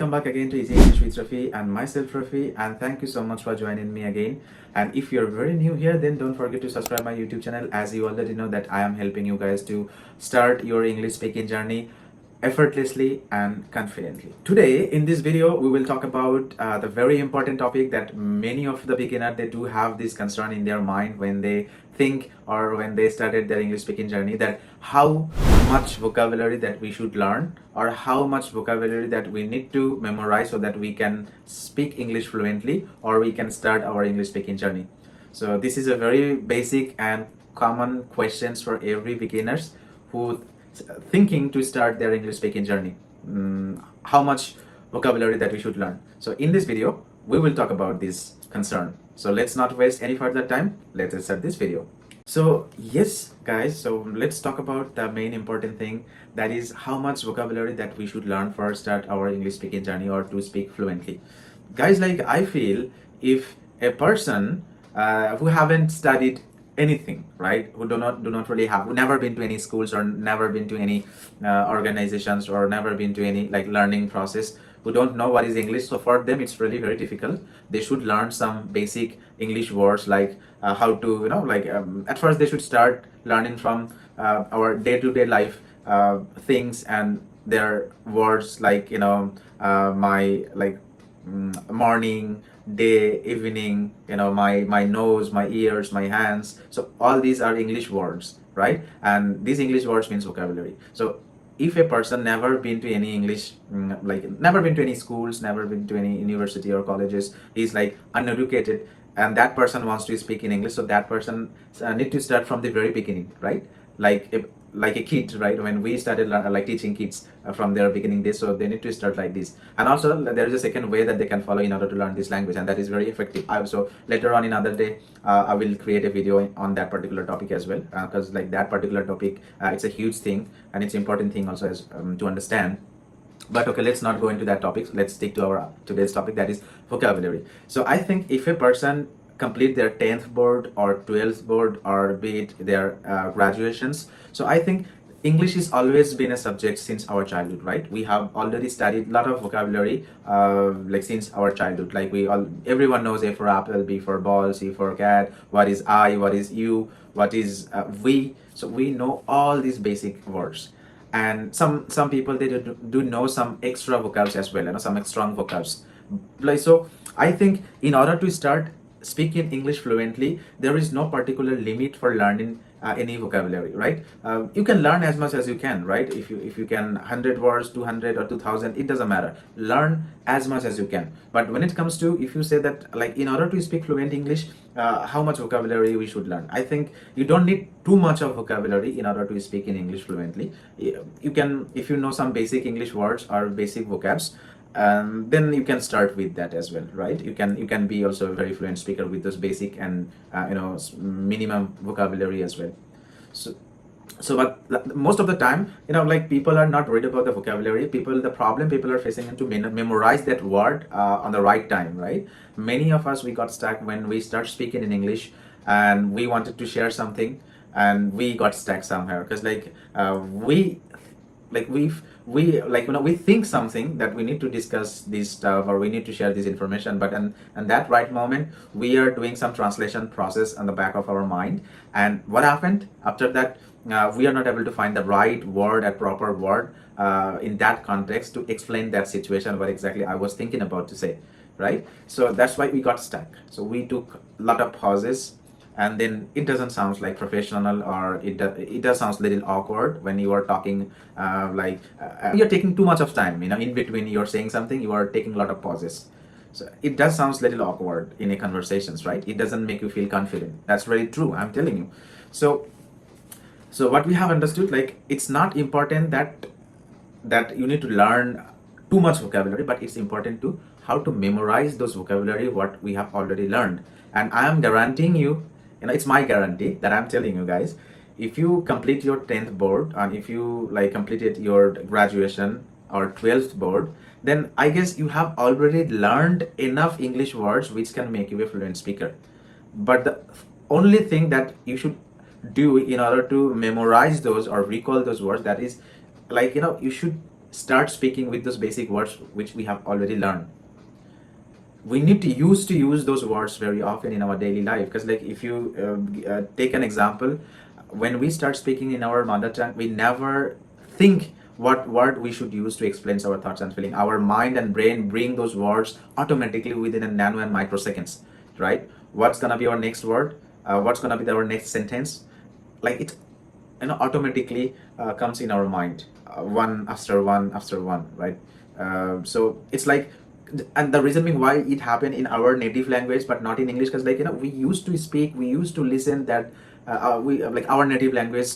welcome back again to Easy English with Rafi and myself Rafi, and thank you so much for joining me again. And if you're very new here, then don't forget to subscribe my YouTube channel, as you already know that I am helping you guys to start your English speaking journey effortlessly and confidently. Today in this video we will talk about the very important topic that many of the beginners, they do have this concern in their mind when they think or when they started their English speaking journey, that how much vocabulary that we should learn or how much vocabulary that we need to memorize so that we can speak English fluently or we can start our English speaking journey. So this is a very basic and common questions for every beginners who thinking to start their English speaking journey. How much vocabulary that we should learn. So in this video we will talk about this concern. So let's not waste any further time. Let's start this video. So yes guys, so let's talk about the main important thing, that is how much vocabulary that we should learn for start our English speaking journey or to speak fluently. Guys, like I feel if a person who haven't studied anything, right, who do not really have, who never been to any schools or never been to any organizations or never been to any like learning process, who don't know what is English, so for them it's really very difficult. They should learn some basic English words, like how to at first they should start learning from our day-to-day life things and their words, like my morning, day, evening, my nose, my ears, my hands. So all these are English words, right? And these English words means vocabulary. So if a person never been to any English, never been to any schools, never been to any university or colleges, he's like uneducated, and that person wants to speak in English, so that person need to start from the very beginning, right? Like a kid, right? When we started teaching kids from their beginning days, so they need to start like this. And also there is a second way that they can follow in order to learn this language, and that is very effective. So later on in another day I will create a video on that particular topic as well, because like that particular topic, it's a huge thing and it's important thing also as to understand. But okay, let's not go into that topic. Let's stick to our today's topic, that is vocabulary. So I think if a person complete their 10th board or 12th board, or be it their graduations, so I think English has always been a subject since our childhood, right? We have already studied a lot of vocabulary since our childhood. Like everyone knows A for apple, B for ball, C for cat, what is I, what is you, what is we. So we know all these basic words. And some people, they do know some extra vocabs as well, some strong vocabs. So I think in order to start speaking English fluently, there is no particular limit for learning any vocabulary, right? You can learn as much as you can, right? If you can 100 words, 200 or 2000, it doesn't matter. Learn as much as you can. But when it comes to, if you say that like in order to speak fluent English, how much vocabulary we should learn, I think you don't need too much of vocabulary in order to speak in English fluently. You can, if you know some basic English words or basic vocabs, then you can start with that as well, right? You can be also a very fluent speaker with those basic and minimum vocabulary as well. But most of the time, people are not worried about the vocabulary. The problem people are facing is to memorize that word on the right time, right? Many of us, we got stuck when we start speaking in English and we wanted to share something and we got stuck somewhere, because we think something that we need to discuss this stuff or we need to share this information, but and that right moment we are doing some translation process on the back of our mind, and what happened after that, we are not able to find the right word, a proper word in that context to explain that situation, what exactly I was thinking about to say, right? So that's why we got stuck. So we took a lot of pauses, and then it doesn't sound like professional, or it does sound a little awkward when you are talking you're taking too much of time, in between you're saying something, you are taking a lot of pauses. So it does sound a little awkward in a conversations, right? It doesn't make you feel confident. That's very true, I'm telling you. So what we have understood, like it's not important that you need to learn too much vocabulary, but it's important to how to memorize those vocabulary what we have already learned. And I am guaranteeing you, it's my guarantee that I'm telling you guys, if you complete your 10th board and if you completed your graduation or 12th board, then I guess you have already learned enough English words which can make you a fluent speaker. But the only thing that you should do in order to memorize those or recall those words, that is you should start speaking with those basic words which we have already learned. We need to use those words very often in our daily life, because like if you take an example, when we start speaking in our mother tongue, we never think what word we should use to explain our thoughts and feeling. Our mind and brain bring those words automatically within a nano and microseconds, right? What's gonna be our next word, what's gonna be our next sentence, like it automatically comes in our mind, one after one, right? So it's like, and the reason being why it happened in our native language but not in English, because like we used to speak, we used to listen that we like our native language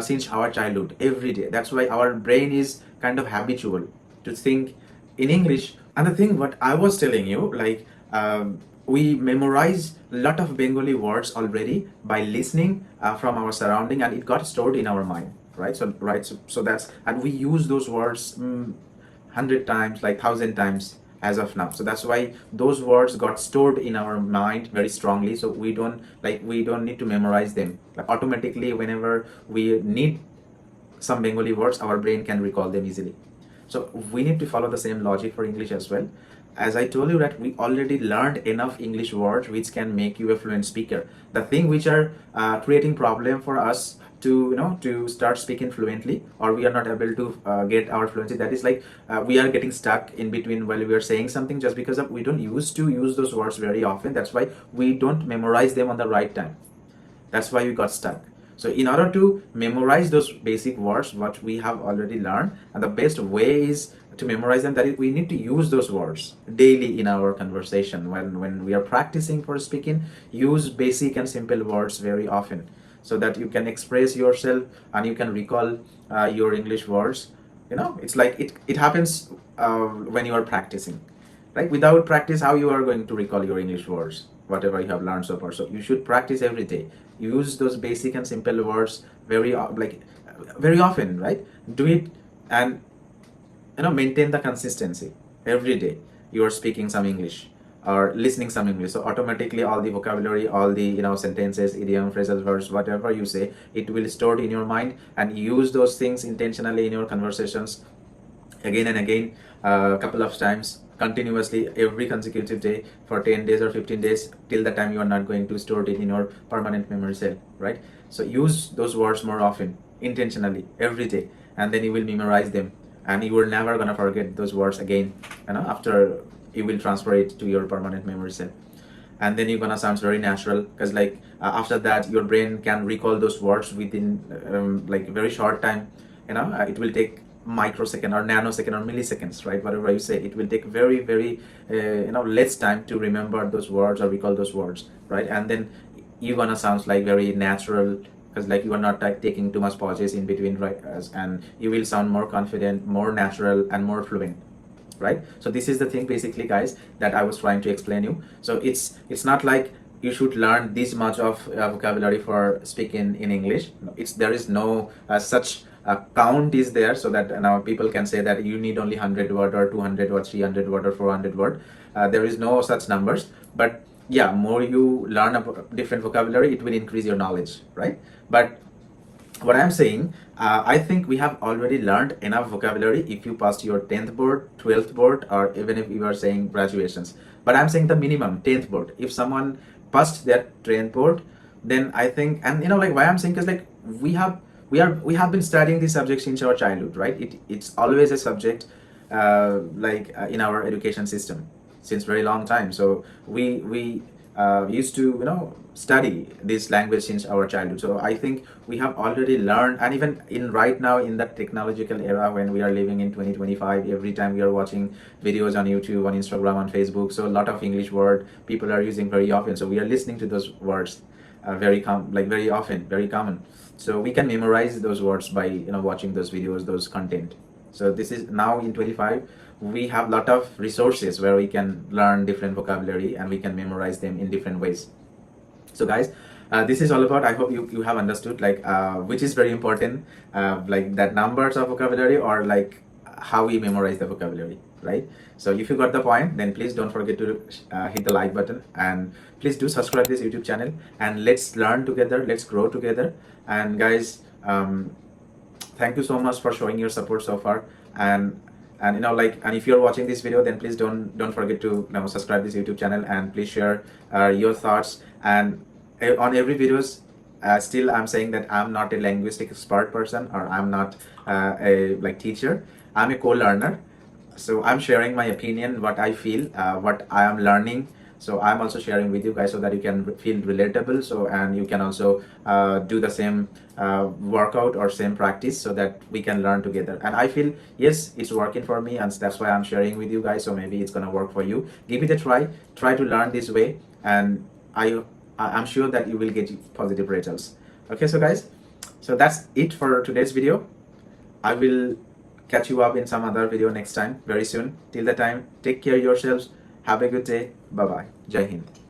since our childhood every day. That's why our brain is kind of habitual to think in English. And the thing what I was telling you, like we memorize a lot of Bengali words already by listening from our surrounding, and it got stored in our mind, right? So that's, and we use those words 100 times, like 1,000 times as of now. So that's why those words got stored in our mind very strongly. So we don't need to memorize them. Like automatically, whenever we need some Bengali words, our brain can recall them easily. So we need to follow the same logic for English as well. As I told you that we already learned enough English words which can make you a fluent speaker. The thing which are creating problem for us to start speaking fluently, or we are not able to get our fluency, that is like we are getting stuck in between while we are saying something, just because of we don't used to use those words very often. That's why we don't memorize them on the right time. That's why we got stuck. So in order to memorize those basic words what we have already learned, and the best way is to memorize them, that is, we need to use those words daily in our conversation. When we are practicing for speaking, use basic and simple words very often, so that you can express yourself and you can recall your English words. It's like it happens when you are practicing, right? Without practice, how you are going to recall your English words, whatever you have learned so far? So you should practice every day. Use those basic and simple words very often, right? Do it, and maintain the consistency. Every day you are speaking some English or listening some English, so automatically all the vocabulary, all the sentences, idiom, phrasal verbs, whatever you say, it will stored in your mind, and use those things intentionally in your conversations again and again, a couple of times continuously every consecutive day for 10 days or 15 days, till the time you are not going to store it in your permanent memory cell, right? So use those words more often, intentionally, every day, and then you will memorize them, and you are never gonna forget those words again, after you will transfer it to your permanent memory cell. And then you're gonna sound very natural, because like after that your brain can recall those words within like very short time. It will take microsecond or nanosecond or milliseconds, right? Whatever you say, it will take very very less time to remember those words or recall those words, right? And then you're gonna sound like very natural, because like you are not like taking too much pauses in between, right? And you will sound more confident, more natural, and more fluent, right? So this is the thing basically, guys, that I was trying to explain you. So it's not like you should learn this much of vocabulary for speaking in English. There is no such count is there, so that now people can say that you need only 100 word or 200 or 300 word or 400 word. There is no such numbers, but yeah, more you learn about different vocabulary, it will increase your knowledge, right? But what I'm saying, I think we have already learned enough vocabulary if you passed your 10th board, 12th board, or even if you are saying graduations. But I'm saying the minimum 10th board. If someone passed their 10th board, then I think, and like why I'm saying, because like we have been studying this subject since our childhood, right? It's always a subject in our education system since very long time. So we used to study this language since our childhood. So I think we have already learned, and even in right now in that technological era when we are living in 2025, every time we are watching videos on YouTube, on Instagram, on Facebook, so a lot of English word people are using very often. So we are listening to those words very often, very common. So we can memorize those words by watching those videos, those content. So this is now in 25, we have lot of resources where we can learn different vocabulary and we can memorize them in different ways. So guys, this is all about, I hope you have understood which is very important, like that numbers of vocabulary, or like how we memorize the vocabulary, right? So if you got the point, then please don't forget to hit the like button, and please do subscribe this YouTube channel, and let's learn together, let's grow together. And guys, thank you so much for showing your support so far, and And like, and if you're watching this video, then please don't forget to subscribe this YouTube channel, and please share your thoughts. And on every videos, still I'm saying that I'm not a linguistic expert person, or I'm not a like teacher. I'm a co-learner, so I'm sharing my opinion, what I feel, what I am learning. So I'm also sharing with you guys so that you can feel relatable, so and you can also do the same workout or same practice, so that we can learn together. And I feel, yes, it's working for me, and that's why I'm sharing with you guys. So maybe it's gonna work for you. Give it a try to learn this way, and I'm sure that you will get positive results. Okay, so guys, so that's it for today's video. I will catch you up in some other video next time, very soon. Till the time, take care of yourselves. Have a good day. Bye bye. Jai Hind.